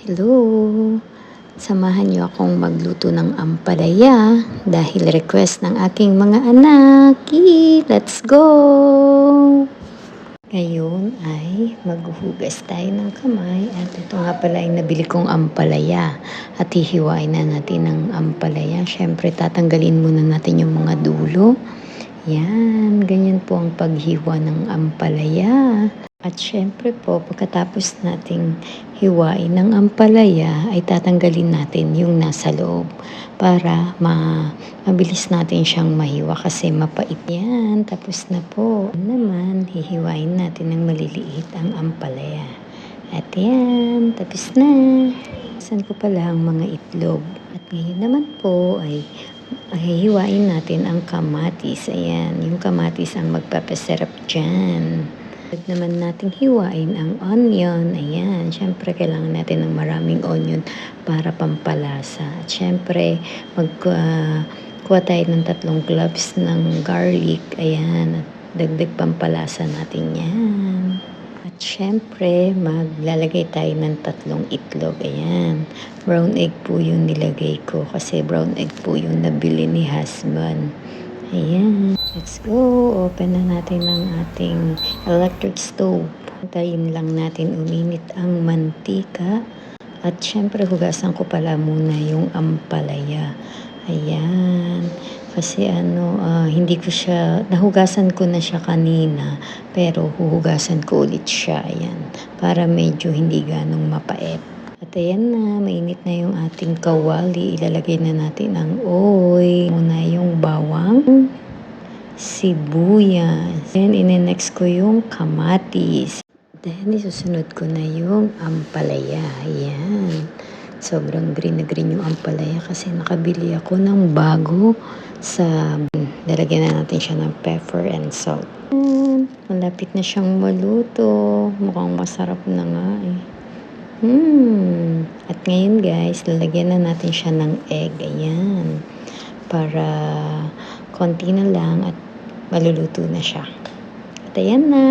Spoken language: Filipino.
Hello! Samahan niyo akong magluto ng ampalaya dahil request ng aking mga anak. Let's go! Ngayon ay maghuhugas tayo ng kamay at ito nga pala ay nabili kong ampalaya at hihiwain na natin ang ampalaya. Siyempre tatanggalin muna natin yung mga dulo. Yan, ganyan po ang paghiwa ng ampalaya. At syempre po, pagkatapos nating hiwain ng ampalaya, ay tatanggalin natin yung nasa loob para mabilis natin siyang mahiwa kasi mapait yan. Tapos na po. Naman, hihiwain natin ng maliliit ang ampalaya. At yan, tapos na. Saan ko pala ang mga itlog. At ngayon naman po ay hihiwain natin ang kamatis. Ayan, yung kamatis ang magpapasarap dyan. At naman nating hiwain ang onion. Ayan, syempre kailangan natin ng maraming onion para pampalasa. At syempre, kuha tayo ng 3 cloves ng garlic. Ayan, dagdag pampalasa natin yan. At syempre, maglalagay tayo ng 3 itlog. Ayan, brown egg po yung nilagay ko kasi brown egg po yung nabili ni husband. Ayan, let's go. Open na natin ang ating electric stove. Hintayin lang natin uminit ang mantika. At syempre, hugasan ko pala muna yung ampalaya. Ayan, kasi hindi ko siya, nahugasan ko na siya kanina, pero huhugasan ko ulit siya. Ayan, para medyo hindi ganong mapait. At ayan na, mainit na yung ating kawali. Ilalagay na natin ang oil. Muna yung bawang, sibuyas. Then, ine-next ko yung kamatis. Then, isusunod ko na yung ampalaya. Ayan. Sobrang green na green yung ampalaya kasi nakabili ako ng bago sa... Lalagyan na natin siya ng pepper and salt. Ayan. Malapit na siyang maluto. Mukhang masarap na nga eh. At ngayon guys, lalagyan na natin siya ng egg. Ayan. Para konti na lang at maluluto na siya. At ayan na.